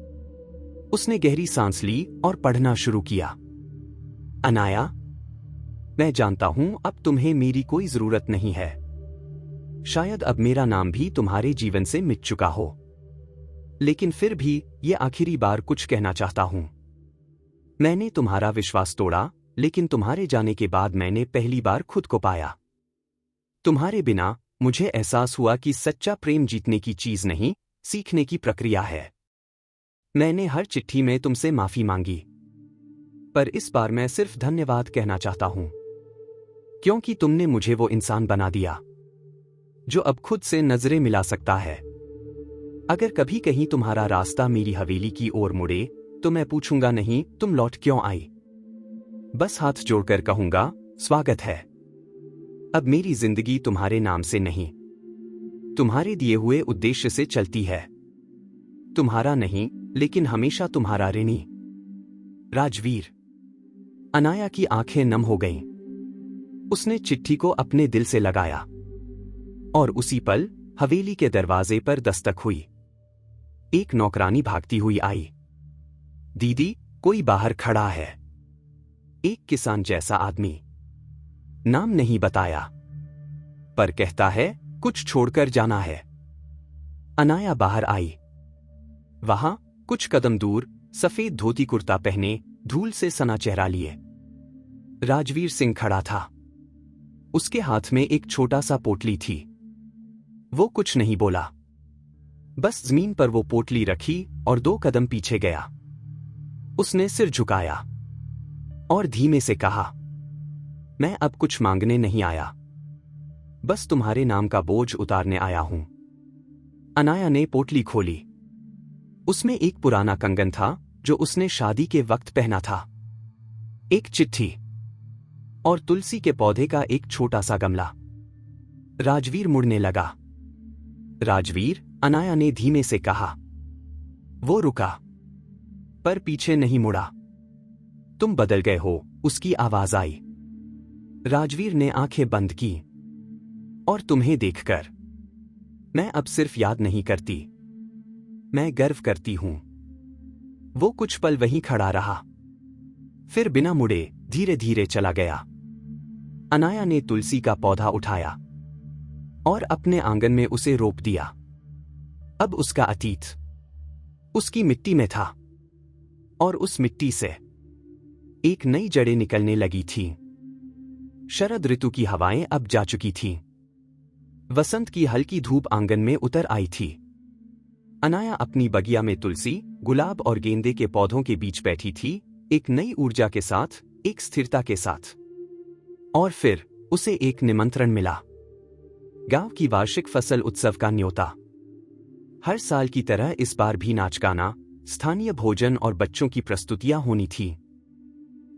उसने गहरी सांस ली और पढ़ना शुरू किया। अनाया, मैं जानता हूं अब तुम्हें मेरी कोई जरूरत नहीं है। शायद अब मेरा नाम भी तुम्हारे जीवन से मिट चुका हो, लेकिन फिर भी ये आखिरी बार कुछ कहना चाहता हूं। मैंने तुम्हारा विश्वास तोड़ा, लेकिन तुम्हारे जाने के बाद मैंने पहली बार खुद को पाया। तुम्हारे बिना मुझे एहसास हुआ कि सच्चा प्रेम जीतने की चीज नहीं, सीखने की प्रक्रिया है। मैंने हर चिट्ठी में तुमसे माफी मांगी, पर इस बार मैं सिर्फ धन्यवाद कहना चाहता हूं, क्योंकि तुमने मुझे वो इंसान बना दिया जो अब खुद से नजरें मिला सकता है। अगर कभी कहीं तुम्हारा रास्ता मेरी हवेली की ओर मुड़े, तो मैं पूछूंगा नहीं तुम लौट क्यों आई, बस हाथ जोड़कर कहूंगा स्वागत है। अब मेरी जिंदगी तुम्हारे नाम से नहीं, तुम्हारे दिए हुए उद्देश्य से चलती है। तुम्हारा नहीं, लेकिन हमेशा तुम्हारा ऋणी, राजवीर। अनाया की आंखें नम हो गईं। उसने चिट्ठी को अपने दिल से लगाया और उसी पल हवेली के दरवाजे पर दस्तक हुई। एक नौकरानी भागती हुई आई। दीदी, कोई बाहर खड़ा है। एक किसान जैसा आदमी, नाम नहीं बताया, पर कहता है कुछ छोड़कर जाना है। अनाया बाहर आई। वहां कुछ कदम दूर सफेद धोती कुर्ता पहने, धूल से सना चेहरा लिए राजवीर सिंह खड़ा था। उसके हाथ में एक छोटा सा पोटली थी। वो कुछ नहीं बोला, बस जमीन पर वो पोटली रखी और 2 कदम पीछे गया। उसने सिर झुकाया और धीमे से कहा, मैं अब कुछ मांगने नहीं आया, बस तुम्हारे नाम का बोझ उतारने आया हूं। अनाया ने पोटली खोली। उसमें एक पुराना कंगन था जो उसने शादी के वक्त पहना था, एक चिट्ठी और तुलसी के पौधे का एक छोटा सा गमला। राजवीर मुड़ने लगा। राजवीर, अनाया ने धीमे से कहा। वो रुका, पर पीछे नहीं मुड़ा। तुम बदल गए हो, उसकी आवाज आई। राजवीर ने आंखें बंद की। और तुम्हें देखकर मैं अब सिर्फ याद नहीं करती, मैं गर्व करती हूं। वो कुछ पल वहीं खड़ा रहा, फिर बिना मुड़े धीरे धीरे चला गया। अनाया ने तुलसी का पौधा उठाया और अपने आंगन में उसे रोप दिया। अब उसका अतीत उसकी मिट्टी में था और उस मिट्टी से एक नई जड़ें निकलने लगी थी। शरद ऋतु की हवाएं अब जा चुकी थीं। वसंत की हल्की धूप आंगन में उतर आई थी। अनाया अपनी बगिया में तुलसी, गुलाब और गेंदे के पौधों के बीच बैठी थी, एक नई ऊर्जा के साथ, एक स्थिरता के साथ। और फिर उसे एक निमंत्रण मिला, गांव की वार्षिक फसल उत्सव का न्योता। हर साल की तरह इस बार भी नाच गाना, स्थानीय भोजन और बच्चों की प्रस्तुतियां होनी थी।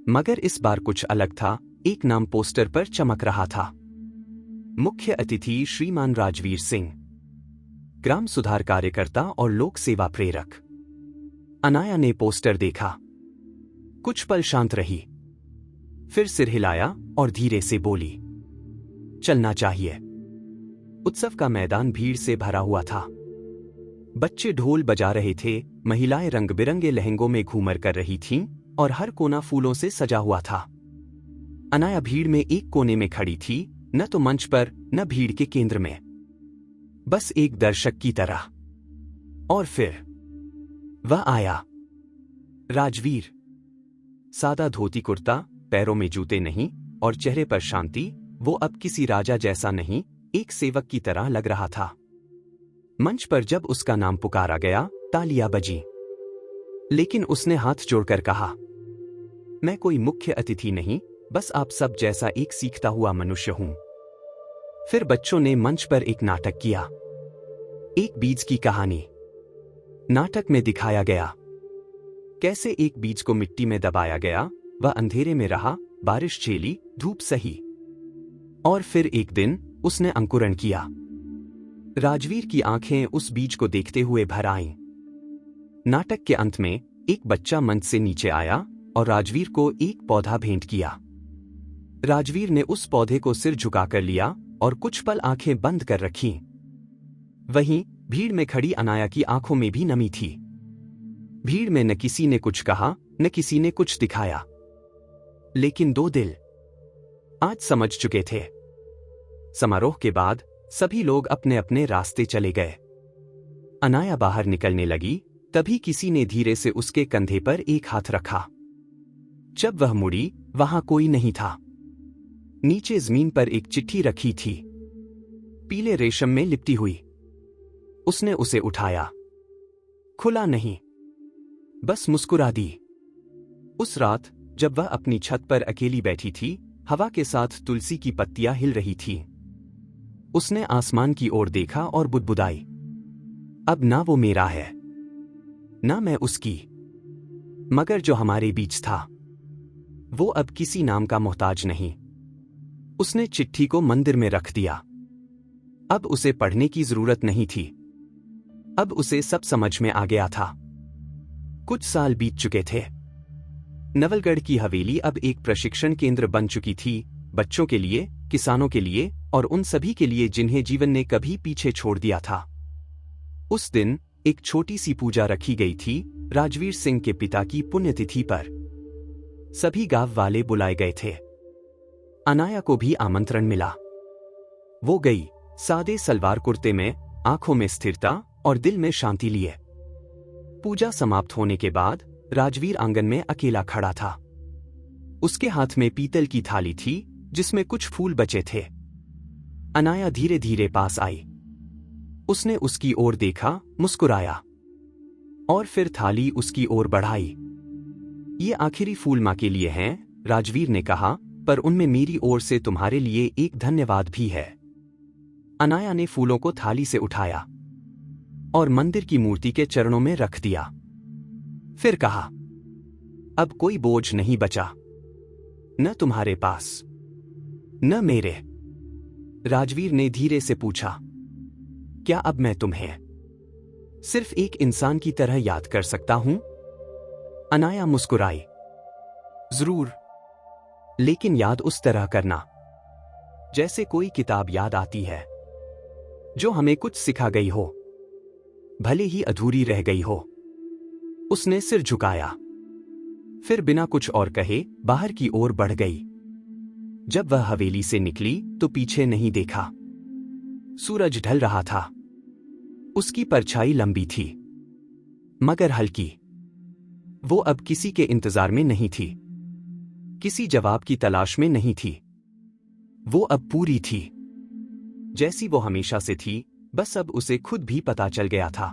मगर इस बार कुछ अलग था। एक नाम पोस्टर पर चमक रहा था, मुख्य अतिथि श्रीमान राजवीर सिंह, ग्राम सुधार कार्यकर्ता और लोक सेवा प्रेरक। अनाया ने पोस्टर देखा, कुछ पल शांत रही, फिर सिर हिलाया और धीरे से बोली, चलना चाहिए। उत्सव का मैदान भीड़ से भरा हुआ था। बच्चे ढोल बजा रहे थे, महिलाएं रंग बिरंगे लहंगों में घूमर कर रही थीं और हर कोना फूलों से सजा हुआ था। अनाया भीड़ में एक कोने में खड़ी थी, न तो मंच पर न भीड़ के केंद्र में, बस एक दर्शक की तरह। और फिर वह आया, राजवीर। सादा धोती कुर्ता, पैरों में जूते नहीं और चेहरे पर शांति। वो अब किसी राजा जैसा नहीं, एक सेवक की तरह लग रहा था। मंच पर जब उसका नाम पुकारा गया, तालियां बजी, लेकिन उसने हाथ जोड़कर कहा, मैं कोई मुख्य अतिथि नहीं, बस आप सब जैसा एक सीखता हुआ मनुष्य हूं। फिर बच्चों ने मंच पर एक नाटक किया, एक बीज की कहानी। नाटक में दिखाया गया कैसे एक बीज को मिट्टी में दबाया गया, वह अंधेरे में रहा, बारिश झेली, धूप सही, और फिर एक दिन उसने अंकुरण किया। राजवीर की आंखें उस बीज को देखते हुए भर आईं। नाटक के अंत में एक बच्चा मंच से नीचे आया, और राजवीर को एक पौधा भेंट किया। राजवीर ने उस पौधे को सिर झुकाकर लिया और कुछ पल आंखें बंद कर रखीं। वहीं भीड़ में खड़ी अनाया की आंखों में भी नमी थी। भीड़ में न किसी ने कुछ कहा, न किसी ने कुछ दिखाया, लेकिन दो दिल आज समझ चुके थे। समारोह के बाद सभी लोग अपने अपने रास्ते चले गए। अनाया बाहर निकलने लगी, तभी किसी ने धीरे से उसके कंधे पर एक हाथ रखा। जब वह मुड़ी, वहां कोई नहीं था। नीचे जमीन पर एक चिट्ठी रखी थी, पीले रेशम में लिपटी हुई। उसने उसे उठाया, खुला नहीं, बस मुस्कुरा दी। उस रात जब वह अपनी छत पर अकेली बैठी थी, हवा के साथ तुलसी की पत्तियां हिल रही थीं। उसने आसमान की ओर देखा और बुदबुदाई, अब ना वो मेरा है, ना मैं उसकी, मगर जो हमारे बीच था वो अब किसी नाम का मोहताज नहीं। उसने चिट्ठी को मंदिर में रख दिया। अब उसे पढ़ने की जरूरत नहीं थी। अब उसे सब समझ में आ गया था। कुछ साल बीत चुके थे। नवलगढ़ की हवेली अब एक प्रशिक्षण केंद्र बन चुकी थी, बच्चों के लिए, किसानों के लिए और उन सभी के लिए जिन्हें जीवन ने कभी पीछे छोड़ दिया था। उस दिन एक छोटी सी पूजा रखी गई थी, राजवीर सिंह के पिता की पुण्यतिथि पर। सभी गांव वाले बुलाए गए थे। अनाया को भी आमंत्रण मिला। वो गई, सादे सलवार कुर्ते में, आंखों में स्थिरता और दिल में शांति लिए। पूजा समाप्त होने के बाद राजवीर आंगन में अकेला खड़ा था। उसके हाथ में पीतल की थाली थी जिसमें कुछ फूल बचे थे। अनाया धीरे धीरे पास आई। उसने उसकी ओर देखा, मुस्कुराया और फिर थाली उसकी ओर बढ़ाई। ये आखिरी फूल मां के लिए हैं, राजवीर ने कहा, पर उनमें मेरी ओर से तुम्हारे लिए एक धन्यवाद भी है। अनाया ने फूलों को थाली से उठाया और मंदिर की मूर्ति के चरणों में रख दिया। फिर कहा, अब कोई बोझ नहीं बचा, न तुम्हारे पास, न मेरे। राजवीर ने धीरे से पूछा, क्या अब मैं तुम्हें सिर्फ एक इंसान की तरह याद कर सकता हूं? अनाया मुस्कुराई, जरूर, लेकिन याद उस तरह करना जैसे कोई किताब याद आती है जो हमें कुछ सिखा गई हो, भले ही अधूरी रह गई हो। उसने सिर झुकाया, फिर बिना कुछ और कहे बाहर की ओर बढ़ गई। जब वह हवेली से निकली तो पीछे नहीं देखा। सूरज ढल रहा था। उसकी परछाई लंबी थी मगर हल्की। वो अब किसी के इंतजार में नहीं थी, किसी जवाब की तलाश में नहीं थी। वो अब पूरी थी, जैसी वो हमेशा से थी, बस अब उसे खुद भी पता चल गया था।